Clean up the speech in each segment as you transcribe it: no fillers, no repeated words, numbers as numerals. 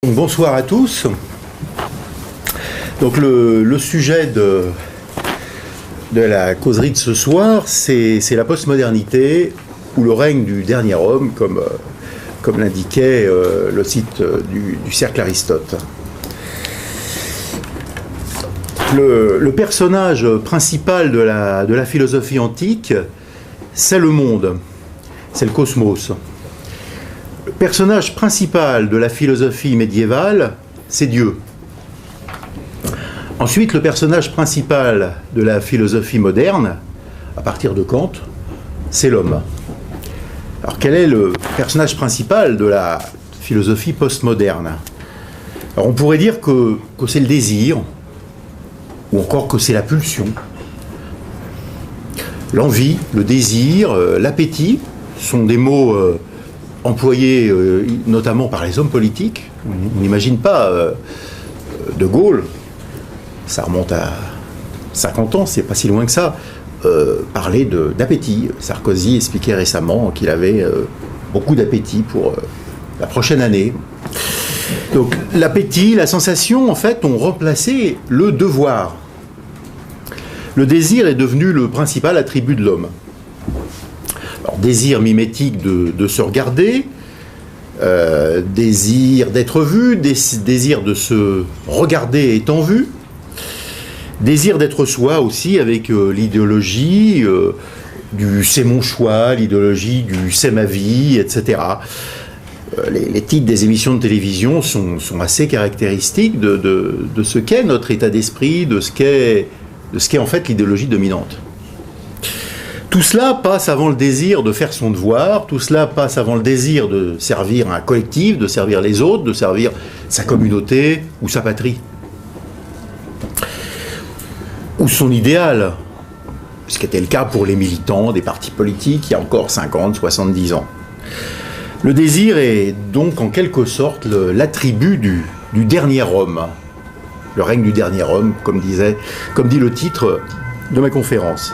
Bonsoir à tous. Donc le sujet de la causerie de ce soir, c'est la postmodernité ou le règne du dernier homme, comme l'indiquait le site du Cercle Aristote. Le personnage principal de la philosophie antique, c'est le monde, c'est le cosmos. Le personnage principal de la philosophie médiévale, c'est Dieu. Ensuite, le personnage principal de la philosophie moderne, à partir de Kant, c'est l'homme. Alors, quel est le personnage principal de la philosophie postmoderne? Alors, on pourrait dire que c'est le désir, ou encore que c'est la pulsion. L'envie, le désir, l'appétit sont des mots employés notamment par les hommes politiques. On n'imagine pas De Gaulle, ça remonte à 50 ans, c'est pas si loin que ça, parler d'appétit. Sarkozy expliquait récemment qu'il avait beaucoup d'appétit pour la prochaine année. Donc l'appétit, la sensation, en fait, ont remplacé le devoir. Le désir est devenu le principal attribut de l'homme. Alors, désir mimétique de se regarder, désir d'être vu, désir de se regarder étant vu, désir d'être soi aussi avec l'idéologie du c'est mon choix, l'idéologie du c'est ma vie, etc. Les titres des émissions de télévision sont assez caractéristiques de ce qu'est notre état d'esprit, de ce qu'est en fait l'idéologie dominante. Tout cela passe avant le désir de faire son devoir, tout cela passe avant le désir de servir un collectif, de servir les autres, de servir sa communauté ou sa patrie. Ou son idéal, ce qui était le cas pour les militants des partis politiques il y a encore 50, 70 ans. Le désir est donc en quelque sorte l'attribut du dernier homme, le règne du dernier homme, comme dit le titre de ma conférence.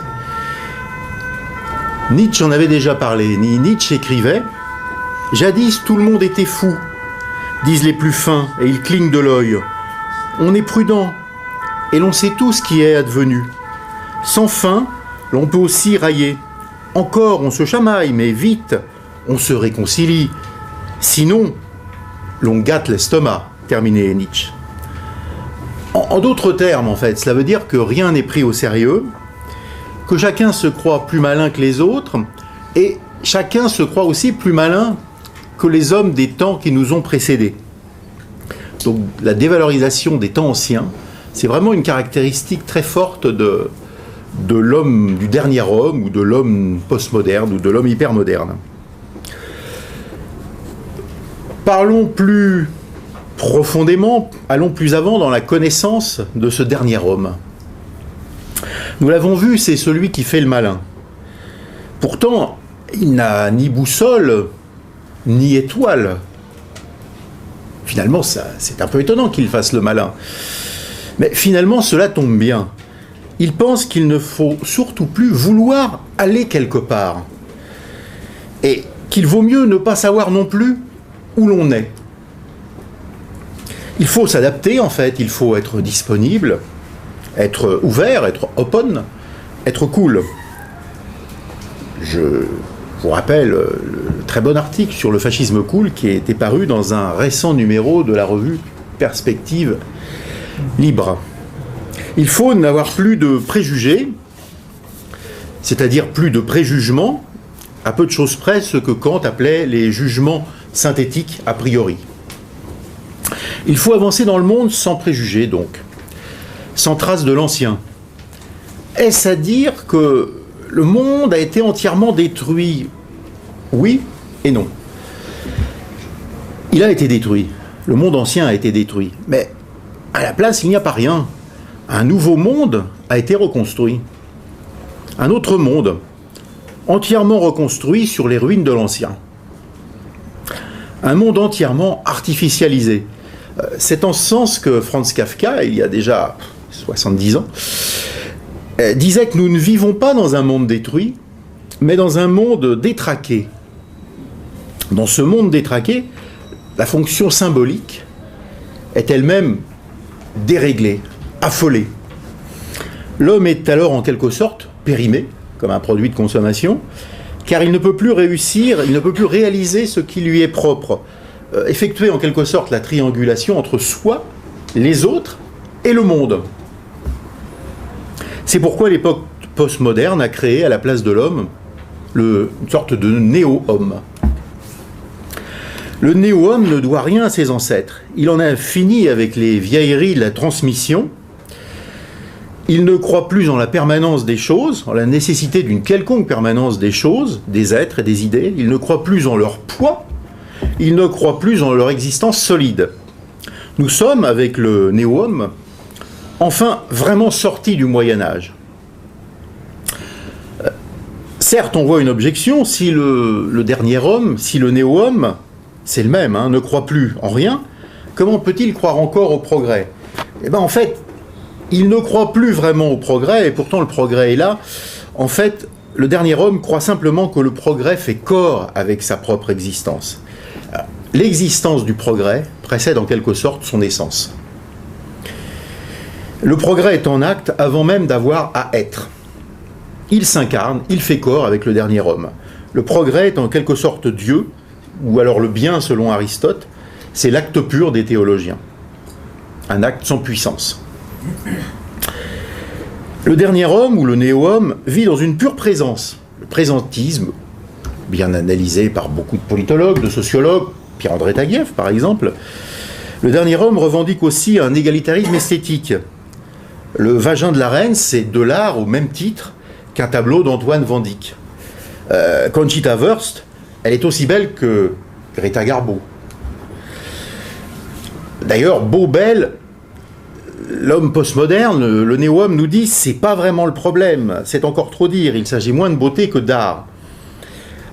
Nietzsche en avait déjà parlé. Nietzsche écrivait « Jadis tout le monde était fou, disent les plus fins, et ils clignent de l'œil. On est prudent, et l'on sait tout ce qui est advenu. Sans fin, l'on peut aussi railler. Encore on se chamaille, mais vite, on se réconcilie. Sinon, l'on gâte l'estomac, terminait Nietzsche. En d'autres termes, en fait, cela veut dire que rien n'est pris au sérieux, que chacun se croit plus malin que les autres, et chacun se croit aussi plus malin que les hommes des temps qui nous ont précédés. Donc la dévalorisation des temps anciens, c'est vraiment une caractéristique très forte de l'homme, du dernier homme, ou de l'homme postmoderne, ou de l'homme hypermoderne. Parlons plus profondément, allons plus avant dans la connaissance de ce dernier homme. Nous l'avons vu, c'est celui qui fait le malin. Pourtant, il n'a ni boussole, ni étoile. Finalement, c'est un peu étonnant qu'il fasse le malin. Mais finalement, cela tombe bien. Il pense qu'il ne faut surtout plus vouloir aller quelque part. Et qu'il vaut mieux ne pas savoir non plus où l'on est. Il faut s'adapter, en fait, il faut être disponible, être ouvert, être open, être cool. Je vous rappelle le très bon article sur le fascisme cool qui était paru dans un récent numéro de la revue Perspective Libre. Il faut n'avoir plus de préjugés, c'est-à-dire plus de préjugements, à peu de choses près ce que Kant appelait les jugements synthétiques a priori. Il faut avancer dans le monde sans préjugés, donc, sans trace de l'ancien. Est-ce à dire que le monde a été entièrement détruit? Oui et non. Il a été détruit. Le monde ancien a été détruit. Mais à la place, il n'y a pas rien. Un nouveau monde a été reconstruit. Un autre monde, entièrement reconstruit sur les ruines de l'ancien. Un monde entièrement artificialisé. C'est en ce sens que Franz Kafka, il y a déjà 70 ans, disait que nous ne vivons pas dans un monde détruit, mais dans un monde détraqué. Dans ce monde détraqué, la fonction symbolique est elle-même déréglée, affolée. L'homme est alors en quelque sorte périmé, comme un produit de consommation, car il ne peut plus réussir, il ne peut plus réaliser ce qui lui est propre, effectuer en quelque sorte la triangulation entre soi, les autres et le monde. C'est pourquoi l'époque postmoderne a créé à la place de l'homme une sorte de néo-homme. Le néo-homme ne doit rien à ses ancêtres. Il en a fini avec les vieilleries de la transmission. Il ne croit plus en la permanence des choses, en la nécessité d'une quelconque permanence des choses, des êtres et des idées. Il ne croit plus en leur poids. Il ne croit plus en leur existence solide. Nous sommes, avec le néo-homme, enfin vraiment sortis du Moyen-Âge. Certes, on voit une objection, si le dernier homme, si le néo-homme, c'est le même, ne croit plus en rien, comment peut-il croire encore au progrès? Eh bien, en fait, il ne croit plus vraiment au progrès, et pourtant le progrès est là. En fait, le dernier homme croit simplement que le progrès fait corps avec sa propre existence. L'existence du progrès précède en quelque sorte son essence. Le progrès est en acte avant même d'avoir à être. Il s'incarne, il fait corps avec le dernier homme. Le progrès est en quelque sorte Dieu, ou alors le bien selon Aristote, c'est l'acte pur des théologiens. Un acte sans puissance. Le dernier homme, ou le néo-homme, vit dans une pure présence. Le présentisme, bien analysé par beaucoup de politologues, de sociologues, Pierre-André Taguieff par exemple, le dernier homme revendique aussi un égalitarisme esthétique. Le vagin de la reine, c'est de l'art au même titre qu'un tableau d'Antoine Van Dyck. Conchita Wurst, elle est aussi belle que Greta Garbo. D'ailleurs, beau, belle, l'homme postmoderne, le néo-homme nous dit c'est pas vraiment le problème, c'est encore trop dire, il s'agit moins de beauté que d'art.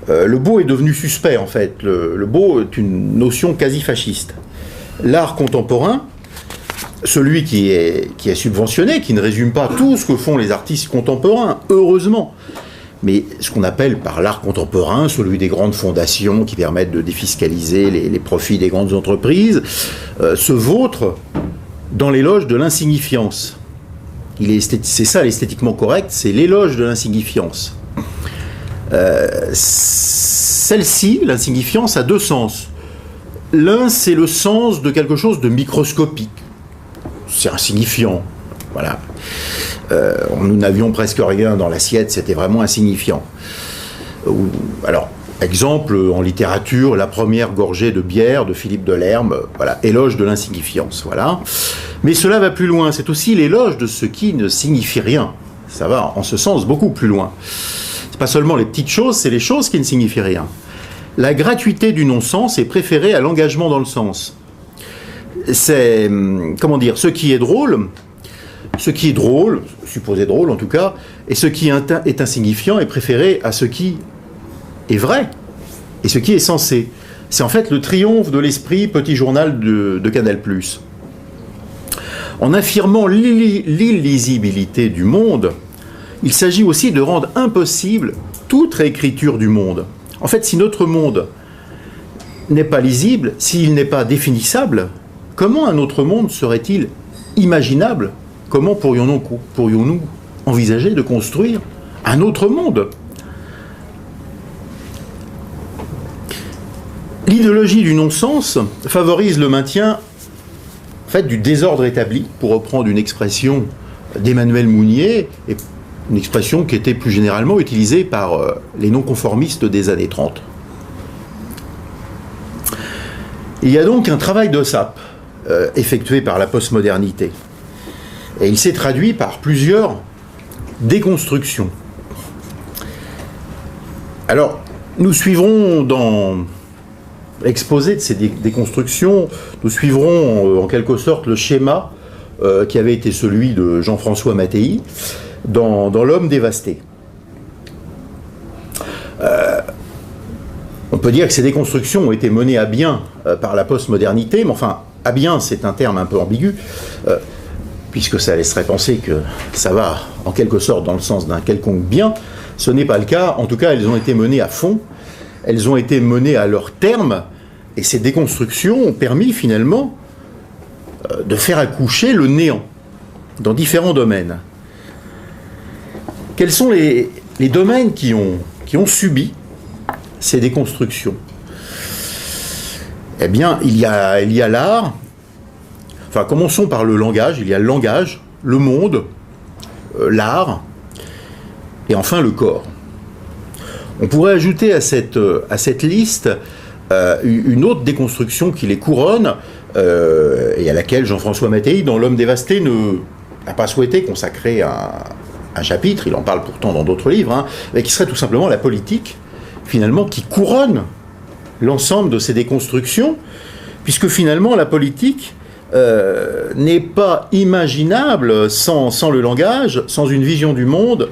Le beau est devenu suspect en fait, le beau est une notion quasi fasciste. L'art contemporain, celui qui est subventionné, qui ne résume pas tout ce que font les artistes contemporains, heureusement, mais ce qu'on appelle par l'art contemporain, celui des grandes fondations qui permettent de défiscaliser les profits des grandes entreprises, se vautre dans l'éloge de l'insignifiance. C'est ça l'esthétiquement correct, c'est l'éloge de l'insignifiance. Celle-ci, l'insignifiance, a deux sens. L'un, c'est le sens de quelque chose de microscopique. C'est insignifiant. Voilà. Nous n'avions presque rien dans l'assiette, c'était vraiment insignifiant. Alors, exemple, en littérature, la première gorgée de bière de Philippe Delerme, voilà, éloge de l'insignifiance, voilà. Mais cela va plus loin, c'est aussi l'éloge de ce qui ne signifie rien. Ça va, en ce sens, beaucoup plus loin. C'est pas seulement les petites choses, c'est les choses qui ne signifient rien. La gratuité du non-sens est préférée à l'engagement dans le sens. C'est, comment dire, ce qui est drôle, supposé drôle en tout cas, et ce qui est insignifiant est préféré à ce qui est vrai, et ce qui est sensé. C'est en fait le triomphe de l'esprit petit journal de Canal+. En affirmant l'illisibilité du monde, il s'agit aussi de rendre impossible toute réécriture du monde. En fait, si notre monde n'est pas lisible, s'il n'est pas définissable, comment un autre monde serait-il imaginable? Comment pourrions-nous envisager de construire un autre monde? L'idéologie du non-sens favorise le maintien en fait, du désordre établi, pour reprendre une expression d'Emmanuel Mounier, et une expression qui était plus généralement utilisée par les non-conformistes des années 30. Il y a donc un travail de sape effectué par la postmodernité. Et il s'est traduit par plusieurs déconstructions. Alors, nous suivrons dans l'exposé de ces déconstructions, nous suivrons en quelque sorte le schéma qui avait été celui de Jean-François Mattei dans L'homme dévasté. On peut dire que ces déconstructions ont été menées à bien par la postmodernité, mais enfin, à bien, c'est un terme un peu ambigu, puisque ça laisserait penser que ça va en quelque sorte dans le sens d'un quelconque bien. Ce n'est pas le cas. En tout cas, elles ont été menées à fond, elles ont été menées à leur terme, et ces déconstructions ont permis finalement de faire accoucher le néant dans différents domaines. Quels sont les domaines qui ont subi ces déconstructions? Eh bien, il y a l'art. Enfin, commençons par le langage. Il y a le langage, le monde, l'art, et enfin le corps. On pourrait ajouter à cette liste une autre déconstruction qui les couronne, et à laquelle Jean-François Mattei, dans L'Homme dévasté, n'a pas souhaité consacrer un chapitre, il en parle pourtant dans d'autres livres, hein, mais qui serait tout simplement la politique, finalement, qui couronne l'ensemble de ces déconstructions, puisque finalement la politique n'est pas imaginable sans le langage, sans une vision du monde,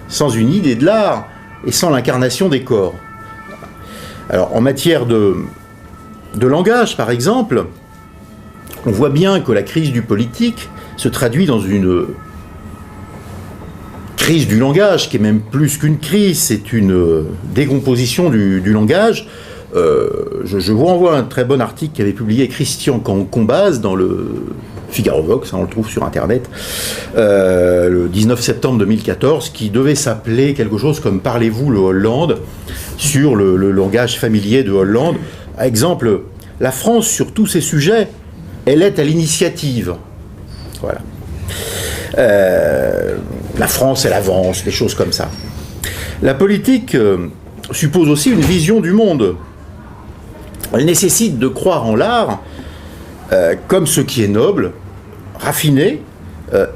sans une idée de l'art et sans l'incarnation des corps. Alors en matière de langage, par exemple, on voit bien que la crise du politique se traduit dans une crise du langage, qui est même plus qu'une crise, c'est une décomposition du langage. Je vous renvoie à un très bon article qu'avait publié Christian Combaz dans le Figaro Vox, hein, on le trouve sur Internet, le 19 septembre 2014, qui devait s'appeler quelque chose comme « Parlez-vous le Hollande ?» sur le langage familier de Hollande. Exemple, la France, sur tous ces sujets, elle est à l'initiative. Voilà. La France, elle avance, des choses comme ça. La politique suppose aussi une vision du monde. Elle nécessite de croire en l'art comme ce qui est noble, raffiné,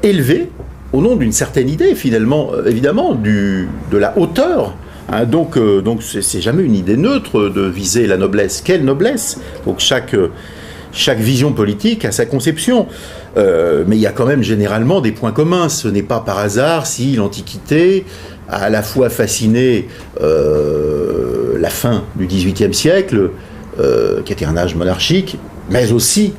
élevé, au nom d'une certaine idée, finalement, évidemment, de la hauteur. Hein, donc c'est jamais une idée neutre de viser la noblesse. Quelle noblesse? Donc chaque vision politique a sa conception. Mais il y a quand même généralement des points communs. Ce n'est pas par hasard si l'Antiquité a à la fois fasciné la fin du XVIIIe siècle, qui était un âge monarchique, mais aussi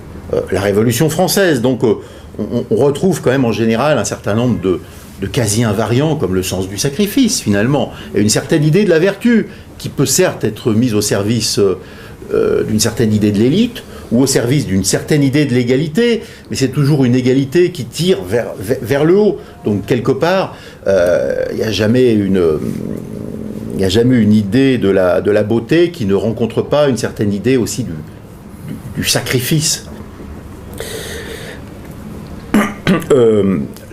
la Révolution française. Donc on retrouve quand même en général un certain nombre de quasi-invariants, comme le sens du sacrifice, finalement, et une certaine idée de la vertu, qui peut certes être mise au service d'une certaine idée de l'élite, ou au service d'une certaine idée de l'égalité, mais c'est toujours une égalité qui tire vers le haut. Donc quelque part, il n'y a jamais une idée de la beauté qui ne rencontre pas une certaine idée aussi du sacrifice.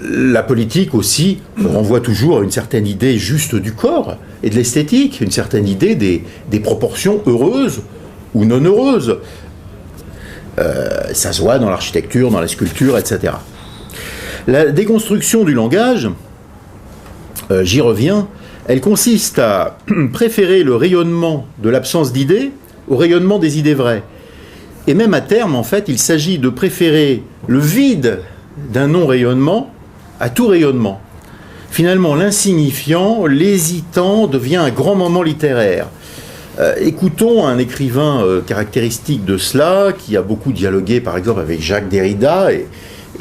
La politique aussi renvoie toujours à une certaine idée juste du corps et de l'esthétique, une certaine idée des proportions heureuses ou non heureuses. Ça se voit dans l'architecture, dans la sculpture, etc. La déconstruction du langage, j'y reviens, elle consiste à préférer le rayonnement de l'absence d'idées au rayonnement des idées vraies. Et même à terme, en fait, il s'agit de préférer le vide d'un non-rayonnement à tout rayonnement. Finalement, l'insignifiant, l'hésitant devient un grand moment littéraire. Écoutons un écrivain caractéristique de cela, qui a beaucoup dialogué par exemple avec Jacques Derrida, et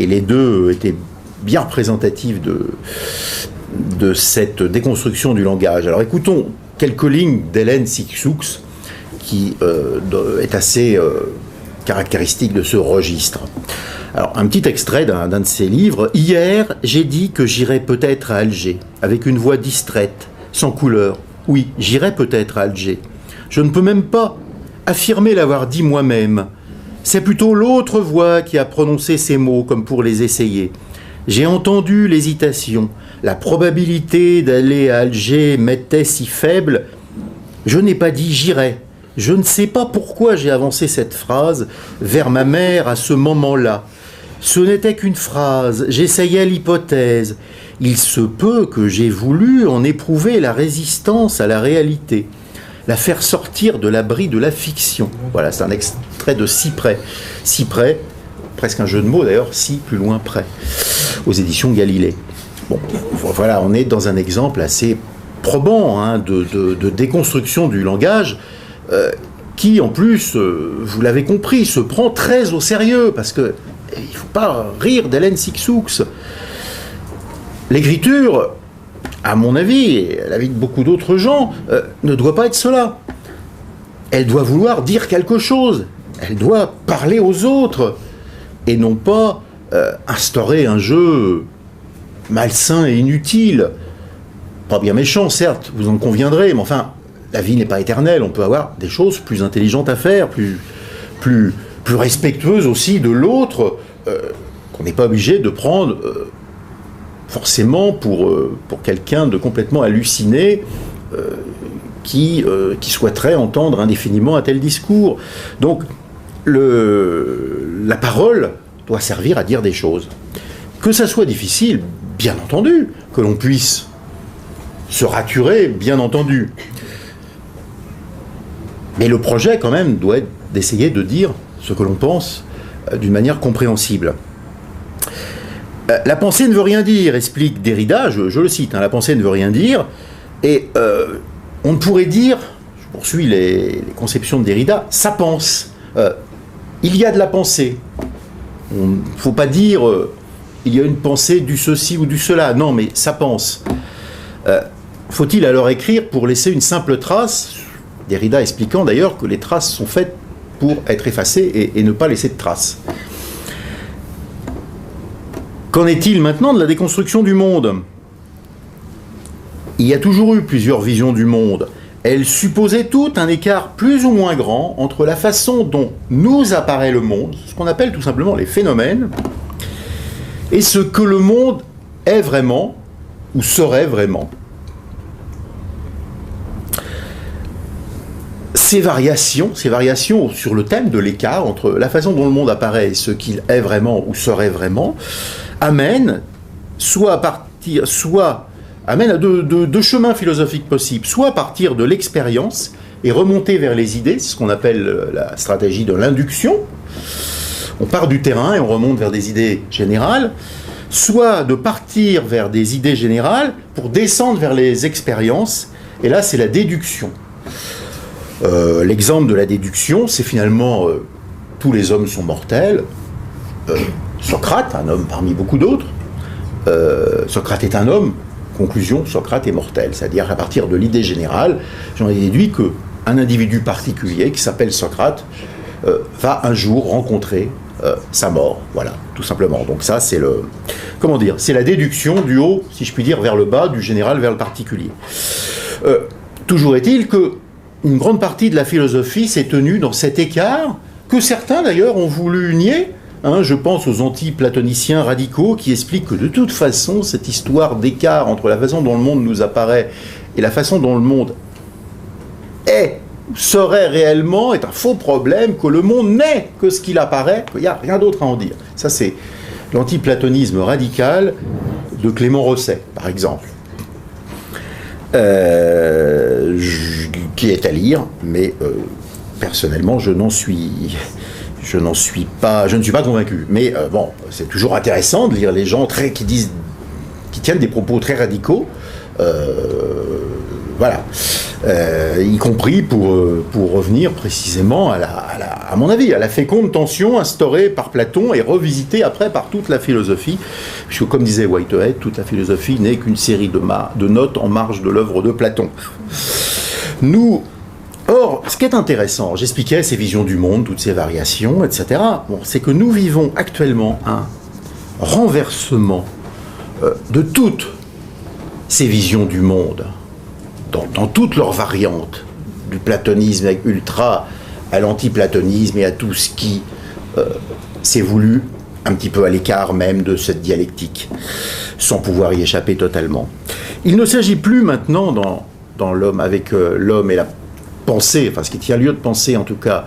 les deux étaient bien représentatifs de cette déconstruction du langage. Alors écoutons quelques lignes d'Hélène Cixous, qui est assez caractéristique de ce registre. Alors un petit extrait d'un de ses livres. « Hier, j'ai dit que j'irais peut-être à Alger, avec une voix distraite, sans couleur. Oui, j'irais peut-être à Alger. Je ne peux même pas affirmer l'avoir dit moi-même. C'est plutôt l'autre voix qui a prononcé ces mots comme pour les essayer. J'ai entendu l'hésitation. La probabilité d'aller à Alger m'était si faible. Je n'ai pas dit j'irai. Je ne sais pas pourquoi j'ai avancé cette phrase vers ma mère à ce moment-là. Ce n'était qu'une phrase, j'essayais l'hypothèse. Il se peut que j'ai voulu en éprouver la résistance à la réalité, la faire sortir de l'abri de la fiction. » Voilà, c'est un extrait de Cyprès. Cyprès, presque un jeu de mots d'ailleurs, si plus loin près, aux éditions Galilée. Bon, voilà, on est dans un exemple assez probant hein, de déconstruction du langage, qui en plus, vous l'avez compris, se prend très au sérieux, parce que il ne faut pas rire d'Hélène Cixous. L'écriture, à mon avis, et à l'avis de beaucoup d'autres gens, ne doit pas être cela. Elle doit vouloir dire quelque chose. Elle doit parler aux autres. et non pas instaurer un jeu malsain et inutile. Pas bien méchant, certes, vous en conviendrez, mais enfin, la vie n'est pas éternelle, on peut avoir des choses plus intelligentes à faire, plus respectueuses aussi de l'autre, qu'on n'est pas obligé de prendre forcément pour quelqu'un de complètement halluciné qui souhaiterait entendre indéfiniment un tel discours. Donc, la parole doit servir à dire des choses. Que ça soit difficile, bien entendu, que l'on puisse se raturer, bien entendu. Mais le projet, quand même, doit être d'essayer de dire ce que l'on pense d'une manière compréhensible. La pensée ne veut rien dire, explique Derrida, je le cite, hein, la pensée ne veut rien dire, et on ne pourrait dire, je poursuis les conceptions de Derrida, ça pense. Il y a de la pensée. Il ne faut pas dire il y a une pensée du ceci ou du cela. Non, mais ça pense. Faut-il alors écrire pour laisser une simple trace? Derrida expliquant d'ailleurs que les traces sont faites pour être effacées et ne pas laisser de traces. Qu'en est-il maintenant de la déconstruction du monde? Il y a toujours eu plusieurs visions du monde. Elles supposaient toutes un écart plus ou moins grand entre la façon dont nous apparaît le monde, ce qu'on appelle tout simplement les phénomènes, et ce que le monde est vraiment ou serait vraiment. Ces variations sur le thème de l'écart entre la façon dont le monde apparaît et ce qu'il est vraiment ou serait vraiment, amènent à deux chemins philosophiques possibles, soit à partir de l'expérience et remonter vers les idées, c'est ce qu'on appelle la stratégie de l'induction. On part du terrain et on remonte vers des idées générales, soit de partir vers des idées générales pour descendre vers les expériences, et là c'est la déduction. L'exemple de la déduction, c'est finalement tous les hommes sont mortels. Socrate, un homme parmi beaucoup d'autres, Socrate est un homme. Conclusion, Socrate est mortel. C'est-à-dire qu'à partir de l'idée générale, j'en ai déduit qu'un individu particulier qui s'appelle Socrate va un jour rencontrer sa mort. Voilà, tout simplement. Donc ça, c'est c'est la déduction du haut, si je puis dire, vers le bas, du général vers le particulier. Toujours est-il que une grande partie de la philosophie s'est tenue dans cet écart que certains d'ailleurs ont voulu nier. Je pense aux anti-platoniciens radicaux qui expliquent que de toute façon, cette histoire d'écart entre la façon dont le monde nous apparaît et la façon dont le monde serait réellement est un faux problème, que le monde n'est que ce qu'il apparaît, qu'il n'y a rien d'autre à en dire. Ça, c'est l'anti-platonisme radical de Clément Rosset, par exemple. Qui est à lire, mais personnellement, je ne suis pas convaincu. Mais bon, c'est toujours intéressant de lire les gens qui tiennent des propos très radicaux, voilà, y compris pour revenir précisément à mon avis, à la féconde tension instaurée par Platon et revisitée après par toute la philosophie, puisque comme disait Whitehead, toute la philosophie n'est qu'une série de notes en marge de l'œuvre de Platon. Or, ce qui est intéressant, j'expliquais ces visions du monde, toutes ces variations, etc., c'est que nous vivons actuellement un renversement de toutes ces visions du monde, dans toutes leurs variantes, du platonisme ultra à l'antiplatonisme et à tout ce qui s'est voulu un petit peu à l'écart même de cette dialectique, sans pouvoir y échapper totalement. Il ne s'agit plus maintenant dans l'homme, avec l'homme et la pensée, enfin ce qui tient lieu de penser en tout cas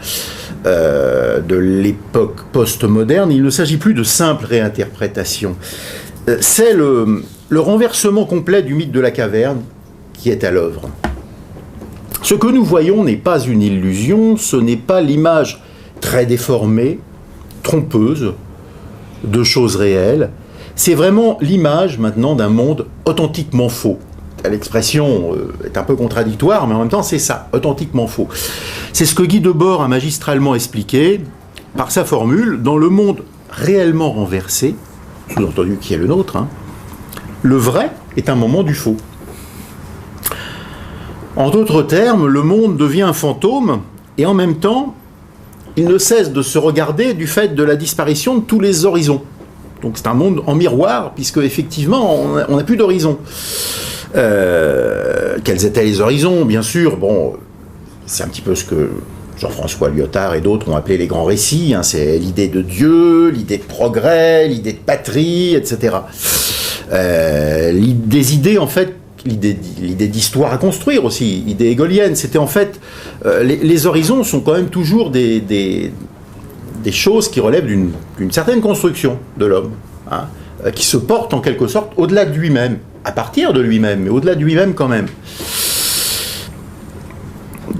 de l'époque post-moderne, il ne s'agit plus de simple réinterprétation. C'est le renversement complet du mythe de la caverne qui est à l'œuvre. Ce que nous voyons n'est pas une illusion, ce n'est pas l'image très déformée, trompeuse de choses réelles, c'est vraiment l'image maintenant d'un monde authentiquement faux. L'expression est un peu contradictoire, mais en même temps c'est ça, authentiquement faux. C'est ce que Guy Debord a magistralement expliqué par sa formule: dans le monde réellement renversé, sous-entendu qui est le nôtre, le vrai est un moment du faux. En d'autres termes, le monde devient un fantôme et en même temps il ne cesse de se regarder du fait de la disparition de tous les horizons. Donc c'est un monde en miroir, puisque effectivement, on n'a plus d'horizon. Quels étaient les horizons? Bien sûr, bon, c'est un petit peu ce que Jean-François Lyotard et d'autres ont appelé les grands récits, hein, c'est l'idée de Dieu, l'idée de progrès, l'idée de patrie, etc. Des idées, en fait, l'idée d'histoire à construire aussi, idée hégélienne, c'était en fait, les horizons sont quand même toujours des choses qui relèvent d'une certaine construction de l'homme, hein, qui se porte en quelque sorte au-delà de lui-même, à partir de lui-même, mais au-delà de lui-même quand même.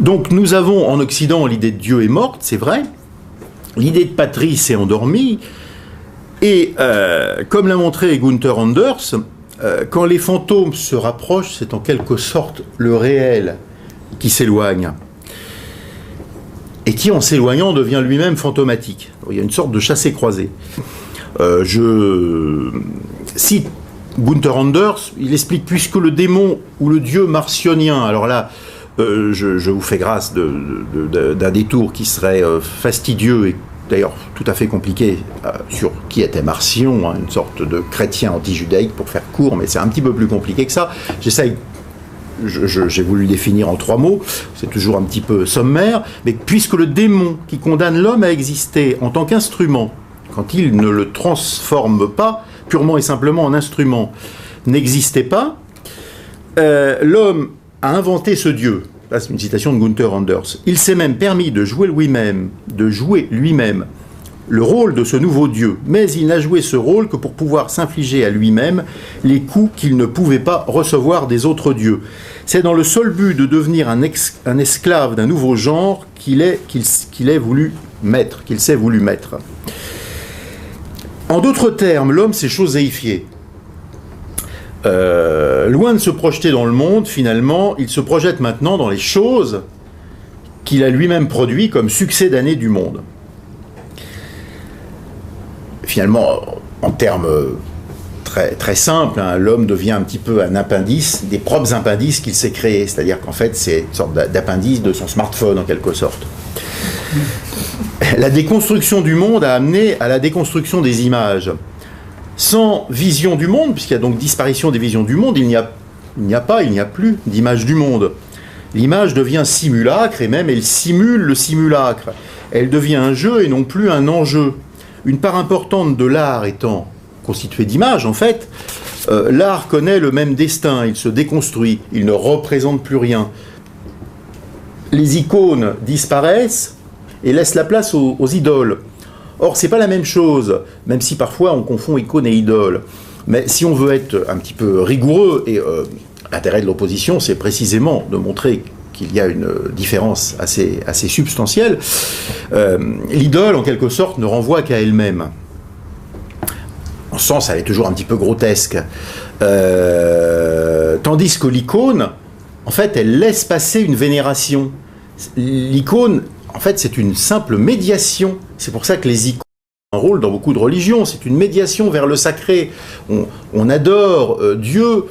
Donc nous avons en Occident l'idée de Dieu est morte, c'est vrai, l'idée de patrie s'est endormie, et comme l'a montré Gunther Anders, quand les fantômes se rapprochent, c'est en quelque sorte le réel qui s'éloigne, et qui en s'éloignant devient lui-même fantomatique. Il y a une sorte de chassé-croisé. Je cite Gunther Anders, il explique, puisque le démon ou le dieu marcionien, alors là, je vous fais grâce d'un détour qui serait fastidieux et d'ailleurs tout à fait compliqué sur qui était Marcion, hein, une sorte de chrétien anti-judaïque pour faire court, mais c'est un petit peu plus compliqué que ça. J'ai voulu définir en 3 mots, c'est toujours un petit peu sommaire, mais puisque le démon qui condamne l'homme à exister en tant qu'instrument, quand il ne le transforme pas purement et simplement en instrument, n'existait pas, l'homme a inventé ce Dieu. Là, c'est une citation de Gunther Anders. Il s'est même permis de jouer lui-même le rôle de ce nouveau Dieu, mais il n'a joué ce rôle que pour pouvoir s'infliger à lui-même les coups qu'il ne pouvait pas recevoir des autres dieux. C'est dans le seul but de devenir un esclave d'un nouveau genre qu'il s'est voulu mettre. En d'autres termes, l'homme s'est choséifié. Loin de se projeter dans le monde, finalement, il se projette maintenant dans les choses qu'il a lui-même produites comme succès d'année du monde. Finalement, en termes très, très simples, hein, l'homme devient un petit peu un appendice des propres appendices qu'il s'est créés, c'est-à-dire qu'en fait, c'est une sorte d'appendice de son smartphone, en quelque sorte. La déconstruction du monde a amené à la déconstruction des images. Sans vision du monde, puisqu'il y a donc disparition des visions du monde, il n'y a plus d'image du monde. L'image devient simulacre, et même elle simule le simulacre. Elle devient un jeu et non plus un enjeu. Une part importante de l'art étant constituée d'images, en fait, l'art connaît le même destin, il se déconstruit, il ne représente plus rien. Les icônes disparaissent et laissent la place aux idoles. Or, c'est pas la même chose, même si parfois on confond icône et idole. Mais si on veut être un petit peu rigoureux, et l'intérêt de l'opposition, c'est précisément de montrer qu'il y a une différence assez substantielle, l'idole, en quelque sorte, ne renvoie qu'à elle-même. En ce sens, elle est toujours un petit peu grotesque. Tandis que l'icône, en fait, elle laisse passer une vénération. L'icône, en fait, c'est une simple médiation. C'est pour ça que les icônes ont un rôle dans beaucoup de religions. C'est une médiation vers le sacré. On adore Dieu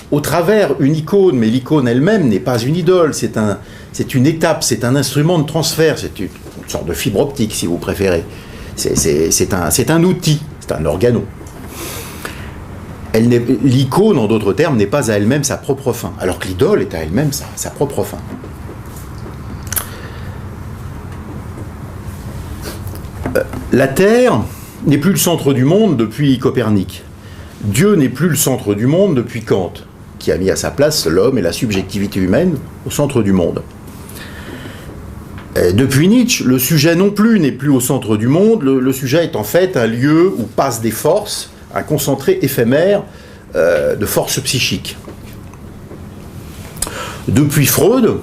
au travers une icône, mais l'icône elle-même n'est pas une idole. C'est une étape, c'est un instrument de transfert. C'est une sorte de fibre optique, si vous préférez. C'est un outil, c'est un organon. L'icône, en d'autres termes, n'est pas à elle-même sa propre fin, alors que l'idole est à elle-même sa propre fin. La Terre n'est plus le centre du monde depuis Copernic. Dieu n'est plus le centre du monde depuis Kant, qui a mis à sa place l'homme et la subjectivité humaine au centre du monde. Depuis Nietzsche, le sujet non plus n'est plus au centre du monde, le sujet est en fait un lieu où passent des forces, un concentré éphémère de forces psychiques. Depuis Freud,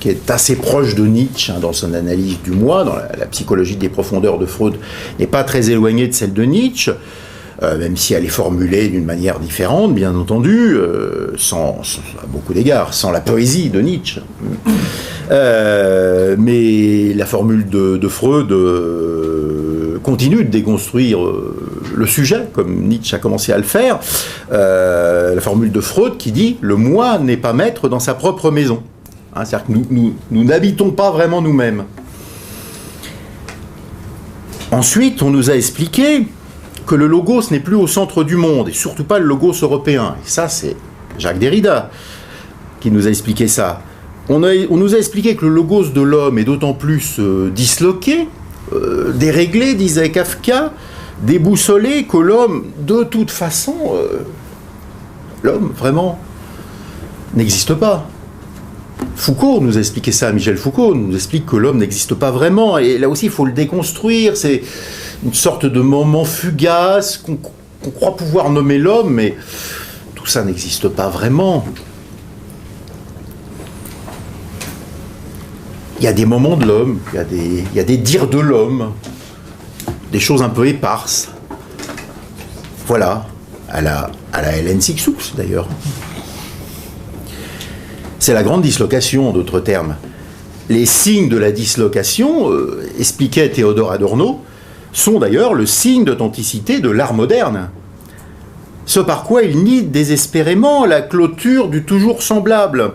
qui est assez proche de Nietzsche dans son analyse du moi, dans la psychologie des profondeurs de Freud, n'est pas très éloignée de celle de Nietzsche, même si elle est formulée d'une manière différente, bien entendu, à beaucoup d'égards, sans la poésie de Nietzsche. Mais la formule de Freud continue de déconstruire le sujet, comme Nietzsche a commencé à le faire. La formule de Freud qui dit « le moi n'est pas maître dans sa propre maison ». Hein, c'est-à-dire que nous n'habitons pas vraiment nous-mêmes. Ensuite, on nous a expliqué que le logos n'est plus au centre du monde, et surtout pas le logos européen. Et ça, c'est Jacques Derrida qui nous a expliqué ça. On nous a expliqué que le logos de l'homme est d'autant plus disloqué, déréglé, disait Kafka, déboussolé, que l'homme, de toute façon, l'homme, vraiment, n'existe pas. Foucault nous a expliqué ça, Michel Foucault nous explique que l'homme n'existe pas vraiment, et là aussi il faut le déconstruire, c'est une sorte de moment fugace qu'on croit pouvoir nommer l'homme, mais tout ça n'existe pas vraiment. Il y a des moments de l'homme, il y a des dires de l'homme, des choses un peu éparses. Voilà, à la Hélène Sixous d'ailleurs. C'est la grande dislocation, en d'autres termes. Les signes de la dislocation, expliquait Théodore Adorno, sont d'ailleurs le signe d'authenticité de l'art moderne. Ce par quoi il nie désespérément la clôture du toujours semblable.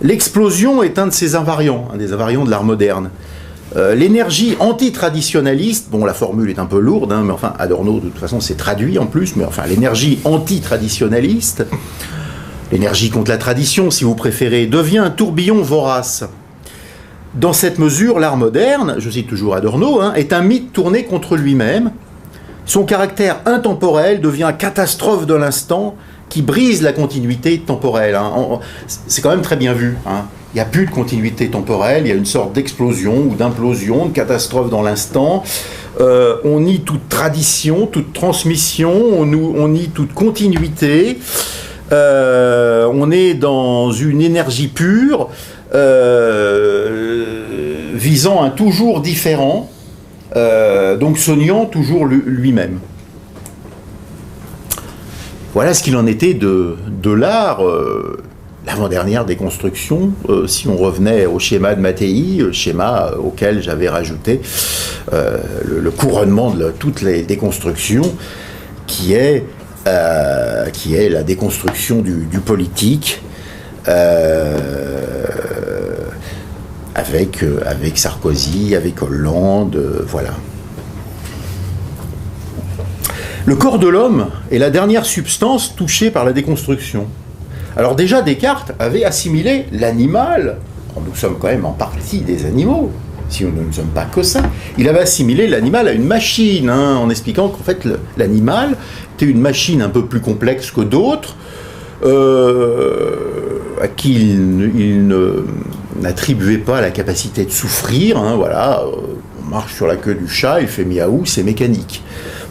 L'explosion est un de ces invariants, un des invariants de l'art moderne. L'énergie antitraditionnaliste, bon la formule est un peu lourde, hein, mais enfin Adorno de toute façon c'est traduit en plus, mais enfin l'énergie antitraditionnaliste, l'énergie contre la tradition si vous préférez, devient un tourbillon vorace. Dans cette mesure, l'art moderne, je cite toujours Adorno, hein, est un mythe tourné contre lui-même. Son caractère intemporel devient catastrophe de l'instant qui brise la continuité temporelle. Hein. C'est quand même très bien vu. Hein. Il n'y a plus de continuité temporelle, il y a une sorte d'explosion ou d'implosion, de catastrophe dans l'instant. On nie toute tradition, toute transmission, on nie toute continuité. On est dans une énergie pure visant un toujours différent, donc soignant toujours lui-même. Voilà ce qu'il en était de l'art, l'avant-dernière déconstruction, si on revenait au schéma de Mattei, schéma auquel j'avais rajouté le couronnement de toutes les déconstructions, qui est la déconstruction du politique, avec Sarkozy, avec Hollande, voilà. Le corps de l'homme est la dernière substance touchée par la déconstruction. Alors déjà, Descartes avait assimilé l'animal, nous sommes quand même en partie des animaux, si nous ne sommes pas que ça, il avait assimilé l'animal à une machine, hein, en expliquant qu'en fait l'animal était une machine un peu plus complexe que d'autres, à qui il n'attribuait pas la capacité de souffrir, hein, voilà, on marche sur la queue du chat, il fait miaou, c'est mécanique.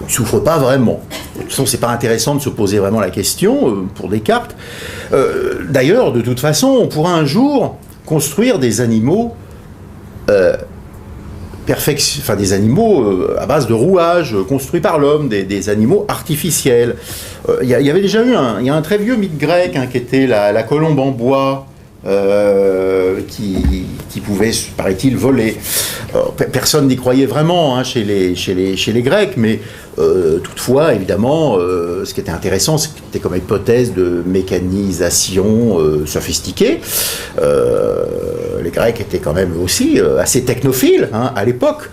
Il ne souffre pas vraiment. De toute façon, c'est pas intéressant de se poser vraiment la question pour Descartes. D'ailleurs, de toute façon, on pourra un jour construire des animaux des animaux à base de rouage, construits par l'homme, des animaux artificiels. Il y avait déjà eu un très vieux mythe grec, hein, qui était la colombe en bois, qui pouvait, paraît-il, voler. Personne n'y croyait vraiment, hein, chez les Grecs, mais toutefois, évidemment, ce qui était intéressant, c'était comme hypothèse de mécanisation sophistiquée. Les Grecs étaient quand même aussi assez technophiles, hein, à l'époque.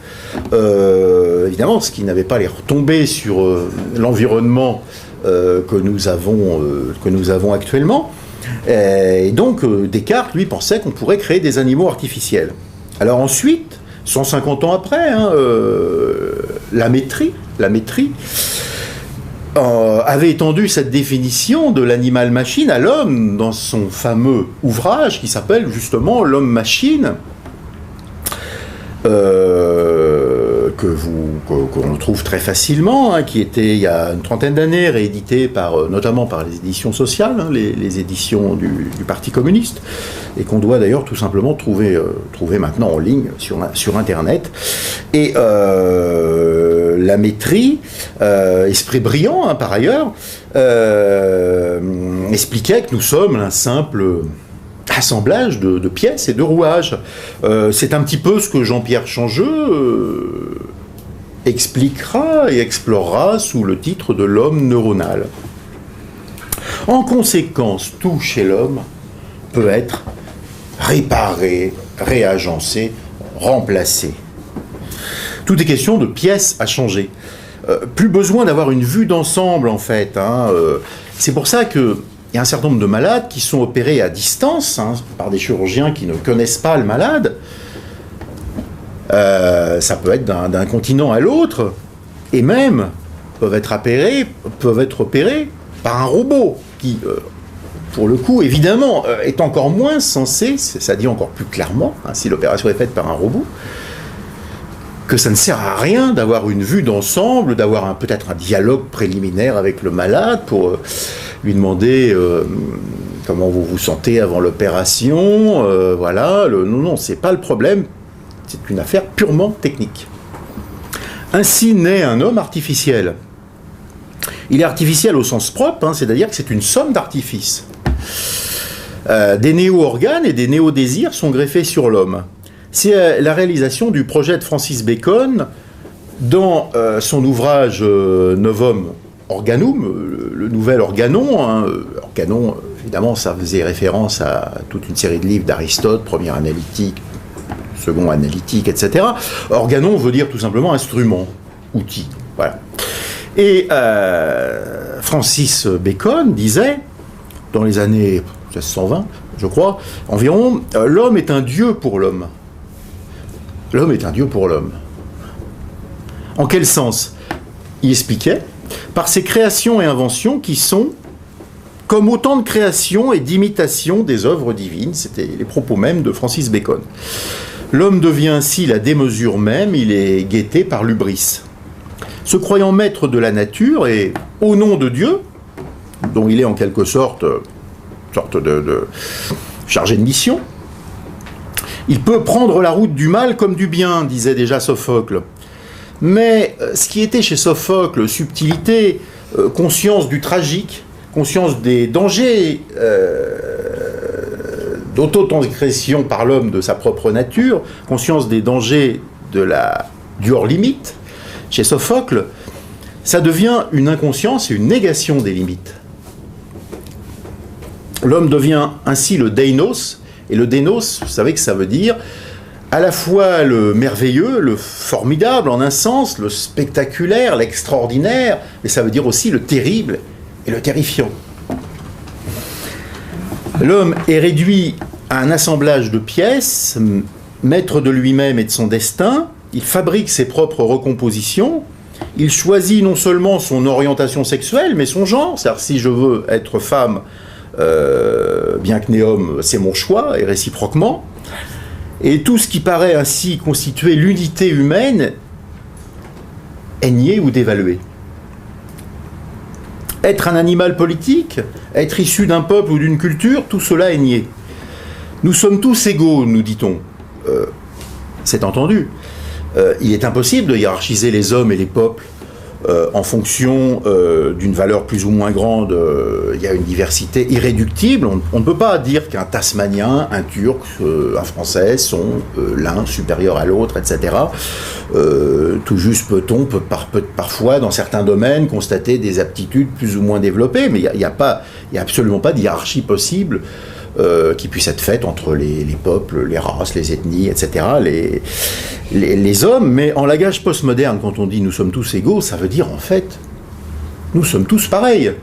Évidemment, ce qui n'avait pas les retombées sur l'environnement que nous avons actuellement. Et donc, Descartes, lui, pensait qu'on pourrait créer des animaux artificiels. Alors ensuite, 150 ans après, hein, la Métrie avait étendu cette définition de l'animal-machine à l'homme dans son fameux ouvrage qui s'appelle justement L'homme-machine, qu'on trouve très facilement, hein, qui était il y a une trentaine d'années réédité notamment par les éditions sociales, hein, les éditions du Parti communiste, et qu'on doit d'ailleurs tout simplement trouver maintenant en ligne sur Internet. Et la Métrie, esprit brillant, hein, par ailleurs, expliquait que nous sommes un simple assemblage de pièces et de rouages. C'est un petit peu ce que Jean-Pierre Changeux expliquera et explorera sous le titre de l'homme neuronal. En conséquence, tout chez l'homme peut être réparé, réagencé, remplacé. Tout est question de pièces à changer. Plus besoin d'avoir une vue d'ensemble, en fait. C'est pour ça qu'il y a un certain nombre de malades qui sont opérés à distance, par des chirurgiens qui ne connaissent pas le malade. Ça peut être d'un continent à l'autre, et même peuvent être opérés par un robot qui, pour le coup, évidemment, est encore moins censé, ça dit encore plus clairement, si l'opération est faite par un robot, que ça ne sert à rien d'avoir une vue d'ensemble, d'avoir peut-être un dialogue préliminaire avec le malade pour lui demander comment vous vous sentez avant l'opération. Non, c'est pas le problème, c'est une affaire purement technique. Ainsi naît un homme artificiel. Il est artificiel au sens propre, c'est-à-dire que c'est une somme d'artifices. Des néo-organes et des néo-désirs sont greffés sur l'homme. C'est la réalisation du projet de Francis Bacon dans son ouvrage Novum Organum, le nouvel organon. Organon, évidemment, ça faisait référence à toute une série de livres d'Aristote, premier analytique, second analytique, etc. Organon veut dire tout simplement instrument, outil. Voilà. Et Francis Bacon disait, dans les années 1620, je crois, environ, l'homme est un dieu pour l'homme. L'homme est un dieu pour l'homme. En quel sens? Il expliquait, par ses créations et inventions qui sont comme autant de créations et d'imitations des œuvres divines. C'était les propos mêmes de Francis Bacon. L'homme devient ainsi la démesure même, il est guetté par l'hubris. Se croyant maître de la nature et au nom de Dieu, dont il est en quelque sorte de chargé de mission, il peut prendre la route du mal comme du bien, disait déjà Sophocle. Mais ce qui était chez Sophocle, subtilité, conscience du tragique, conscience des dangers d'auto-transgression par l'homme de sa propre nature, conscience des dangers du hors-limite, chez Sophocle, ça devient une inconscience et une négation des limites. L'homme devient ainsi le deinos, et le deinos, vous savez que ça veut dire à la fois le merveilleux, le formidable en un sens, le spectaculaire, l'extraordinaire, mais ça veut dire aussi le terrible et le terrifiant. L'homme est réduit à un assemblage de pièces, maître de lui-même et de son destin. Il fabrique ses propres recompositions. Il choisit non seulement son orientation sexuelle, mais son genre. C'est-à-dire, si je veux être femme, bien que né homme, c'est mon choix, et réciproquement. Et tout ce qui paraît ainsi constituer l'unité humaine est nié ou dévalué. Être un animal politique, être issu d'un peuple ou d'une culture, tout cela est nié. Nous sommes tous égaux, nous dit-on. C'est entendu. Il est impossible de hiérarchiser les hommes et les peuples en fonction d'une valeur plus ou moins grande. Il y a une diversité irréductible. On ne peut pas dire qu'un Tasmanien, un Turc, un Français sont l'un supérieur à l'autre, etc. Tout juste peut-on parfois, dans certains domaines, constater des aptitudes plus ou moins développées, mais il n'y a absolument pas de hiérarchie possible qui puisse être faite entre les peuples, les races, les ethnies, etc., les hommes. Mais en langage postmoderne, quand on dit « nous sommes tous égaux », ça veut dire en fait « nous sommes tous pareils ».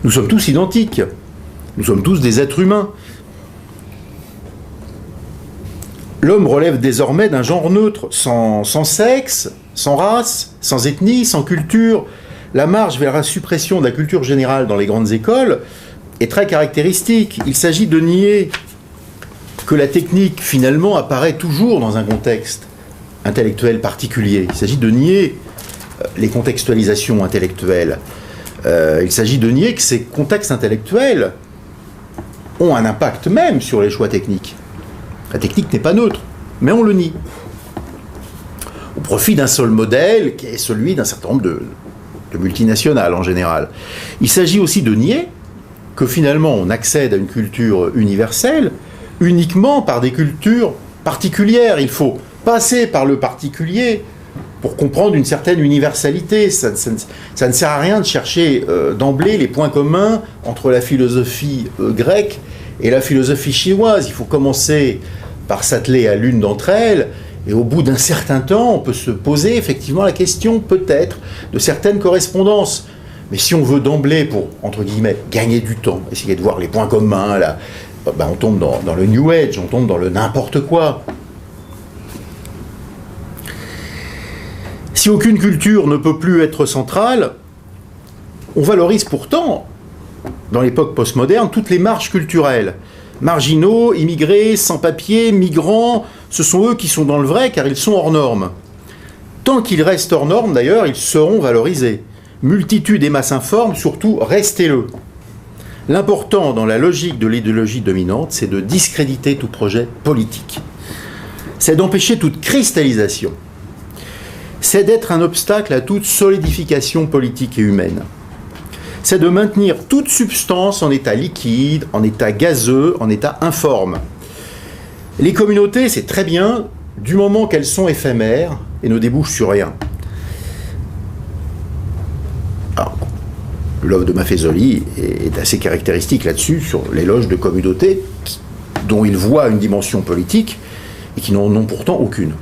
Nous sommes tous identiques. Nous sommes tous des êtres humains. L'homme relève désormais d'un genre neutre, sans sexe, sans race, sans ethnie, sans culture. La marche vers la suppression de la culture générale dans les grandes écoles est très caractéristique. Il s'agit de nier que la technique, finalement, apparaît toujours dans un contexte intellectuel particulier. Il s'agit de nier les contextualisations intellectuelles. Il s'agit de nier que ces contextes intellectuels ont un impact même sur les choix techniques. La technique n'est pas neutre, mais on le nie. Au profit d'un seul modèle, qui est celui d'un certain nombre de multinationales en général. Il s'agit aussi de nier que finalement on accède à une culture universelle uniquement par des cultures particulières. Il faut passer par le particulier pour comprendre une certaine universalité. Ça ne sert à rien de chercher d'emblée les points communs entre la philosophie grecque et la philosophie chinoise. Il faut commencer par s'atteler à l'une d'entre elles Et au bout d'un certain temps, on peut se poser effectivement la question, peut-être, de certaines correspondances. Mais si on veut d'emblée, pour, entre guillemets, gagner du temps, essayer de voir les points communs, là, ben on tombe dans le New Age, on tombe dans le n'importe quoi. Si aucune culture ne peut plus être centrale, on valorise pourtant, dans l'époque postmoderne, toutes les marges culturelles. Marginaux, immigrés, sans-papiers, migrants, ce sont eux qui sont dans le vrai car ils sont hors normes. Tant qu'ils restent hors normes, d'ailleurs, ils seront valorisés. Multitude et masse informe, surtout, restez-le. L'important dans la logique de l'idéologie dominante, c'est de discréditer tout projet politique. C'est d'empêcher toute cristallisation. C'est d'être un obstacle à toute solidification politique et humaine. C'est de maintenir toute substance en état liquide, en état gazeux, en état informe. Les communautés, c'est très bien, du moment qu'elles sont éphémères et ne débouchent sur rien. Alors, l'œuvre de Maffezoli est assez caractéristique là-dessus, sur l'éloge de communautés dont il voit une dimension politique et qui n'en ont pourtant aucune.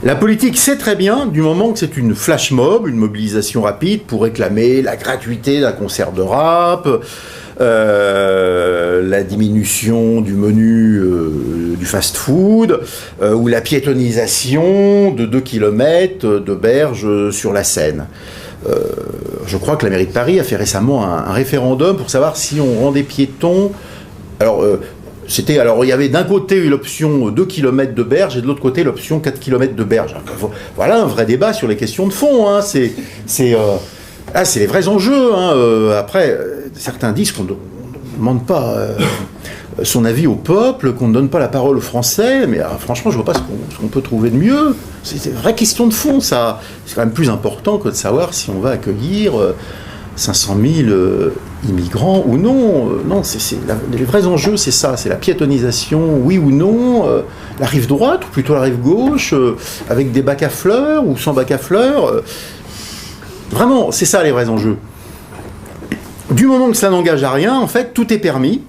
La politique, c'est très bien, du moment que c'est une flash mob, une mobilisation rapide pour réclamer la gratuité d'un concert de rap, la diminution du menu du fast-food, ou la piétonisation de 2 km de berges sur la Seine. Je crois que la mairie de Paris a fait récemment un référendum pour savoir si on rendait piétons. Alors, il y avait d'un côté l'option 2 km de berge et de l'autre côté l'option 4 km de berge. Voilà un vrai débat sur les questions de fond. Hein. C'est les vrais enjeux. Hein. Après, certains disent qu'on ne demande pas son avis au peuple, qu'on ne donne pas la parole aux Français, mais franchement, je ne vois pas ce qu'on peut trouver de mieux. C'est une vraie question de fond, ça. C'est quand même plus important que de savoir si on va accueillir 500 000 immigrants ou non. Non, les vrais enjeux, c'est ça, c'est la piétonisation, oui ou non, la rive droite ou plutôt la rive gauche, avec des bacs à fleurs ou sans bacs à fleurs. Vraiment, c'est ça les vrais enjeux. Du moment que ça n'engage à rien, en fait, tout est permis.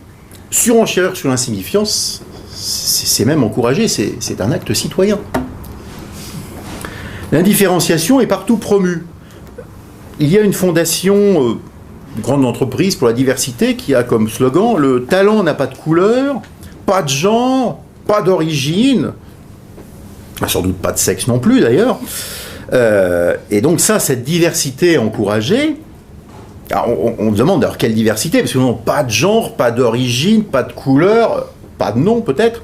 Surenchérir sur l'insignifiance, c'est même encouragé, c'est un acte citoyen. L'indifférenciation est partout promue. Il y a une fondation, une grande entreprise pour la diversité, qui a comme slogan « Le talent n'a pas de couleur, pas de genre, pas d'origine, sans doute pas de sexe non plus d'ailleurs ». Et donc ça, cette diversité encouragée, alors on demande alors quelle diversité, parce que non, pas de genre, pas d'origine, pas de couleur, pas de nom peut-être.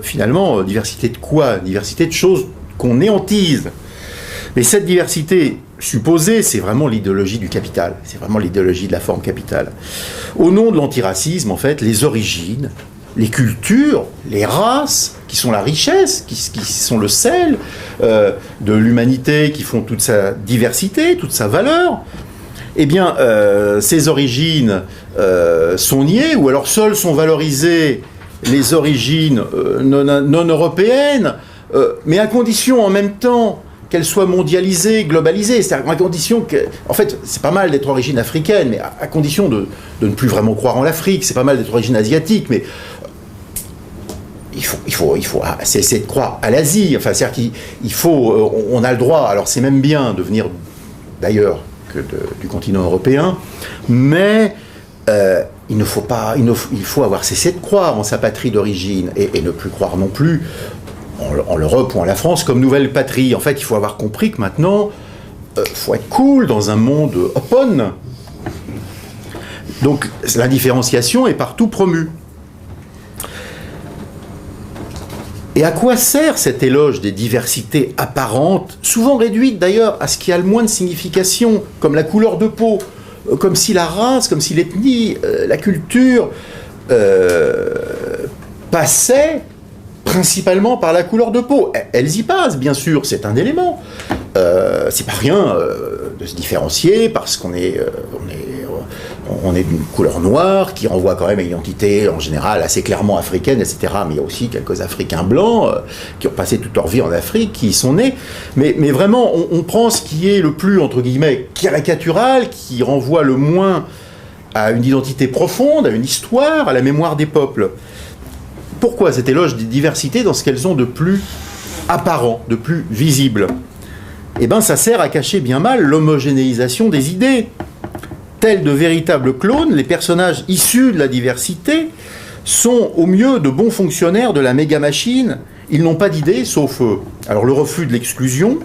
Finalement, diversité de quoi? Diversité de choses qu'on néantise. Mais cette diversité supposée, c'est vraiment l'idéologie du capital. C'est vraiment l'idéologie de la forme capitale. Au nom de l'antiracisme, en fait, les origines, les cultures, les races, qui sont la richesse, qui sont le sel de l'humanité, qui font toute sa diversité, toute sa valeur, eh bien, ces origines sont niées, ou alors seules sont valorisées les origines non européennes, mais à condition en même temps qu'elles soient mondialisées, globalisées, c'est-à-dire à condition que... En fait, c'est pas mal d'être d'origine africaine, mais à condition de ne plus vraiment croire en l'Afrique, c'est pas mal d'être d'origine asiatique, mais il faut cesser de croire à l'Asie, enfin, c'est-à-dire qu'il faut... On a le droit, alors c'est même bien de venir d'ailleurs que du continent européen, mais il faut avoir cessé de croire en sa patrie d'origine et ne plus croire non plus en l'Europe ou en la France comme nouvelle patrie. En fait, il faut avoir compris que maintenant, faut être cool dans un monde open. Donc, la différenciation est partout promue. Et à quoi sert cet éloge des diversités apparentes, souvent réduites d'ailleurs à ce qui a le moins de signification, comme la couleur de peau, comme si la race, comme si l'ethnie, la culture passaient principalement par la couleur de peau. Elles y passent, bien sûr, c'est un élément. C'est pas rien de se différencier parce qu'on est d'une couleur noire qui renvoie quand même à une identité en général assez clairement africaine, etc. Mais il y a aussi quelques Africains blancs qui ont passé toute leur vie en Afrique, qui y sont nés. Mais vraiment, on prend ce qui est le plus, entre guillemets, caricatural, qui renvoie le moins à une identité profonde, à une histoire, à la mémoire des peuples. Pourquoi cet éloge des diversités dans ce qu'elles ont de plus apparent, de plus visible. Eh bien, ça sert à cacher bien mal l'homogénéisation des idées. Tels de véritables clones, les personnages issus de la diversité sont au mieux de bons fonctionnaires de la méga-machine. Ils n'ont pas d'idées, sauf alors le refus de l'exclusion.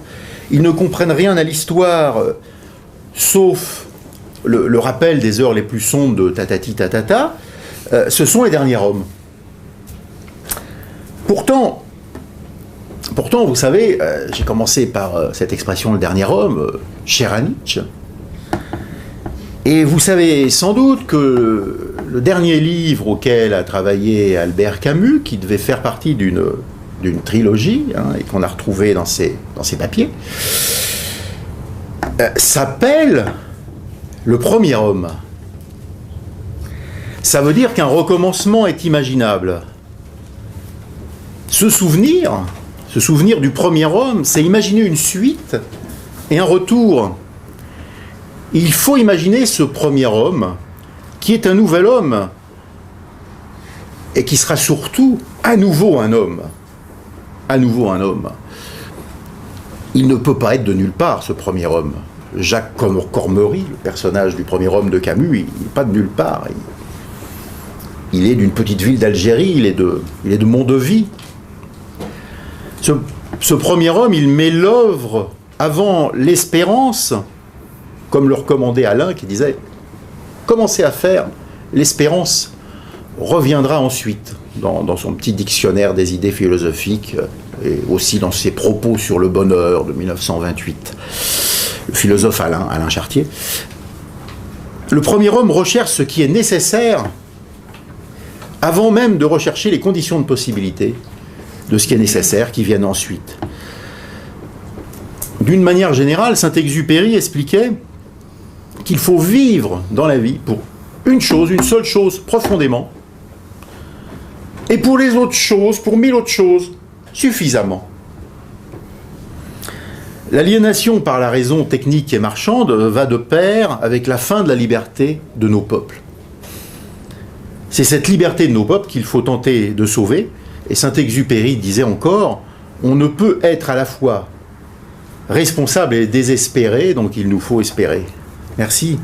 Ils ne comprennent rien à l'histoire, sauf le rappel des heures les plus sombres de tatati tatata. Ce sont les derniers hommes. Pourtant, vous savez, j'ai commencé par cette expression, le dernier homme, cher à Nietzsche. Et vous savez sans doute que le dernier livre auquel a travaillé Albert Camus, qui devait faire partie d'une trilogie, et qu'on a retrouvé dans ses papiers, s'appelle Le premier homme. Ça veut dire qu'un recommencement est imaginable. Se souvenir du premier homme, c'est imaginer une suite et un retour. Il faut imaginer ce premier homme, qui est un nouvel homme, et qui sera surtout à nouveau un homme. À nouveau un homme. Il ne peut pas être de nulle part, ce premier homme. Jacques Cormery, le personnage du premier homme de Camus, il n'est pas de nulle part. Il est d'une petite ville d'Algérie, il est de Mondeville. Ce premier homme, il met l'œuvre avant l'espérance, comme le recommandait Alain, qui disait « Commencez à faire, l'espérance reviendra ensuite », dans son petit dictionnaire des idées philosophiques, et aussi dans ses propos sur le bonheur de 1928. Le philosophe Alain Chartier. Le premier homme recherche ce qui est nécessaire avant même de rechercher les conditions de possibilité de ce qui est nécessaire qui viennent ensuite. D'une manière générale, Saint-Exupéry expliquait qu'il faut vivre dans la vie pour une seule chose, profondément, et pour les autres choses, pour 1000 autres choses, suffisamment. L'aliénation par la raison technique et marchande va de pair avec la fin de la liberté de nos peuples. C'est cette liberté de nos peuples qu'il faut tenter de sauver, et Saint-Exupéry disait encore « On ne peut être à la fois responsable et désespéré, donc il nous faut espérer ». Merci.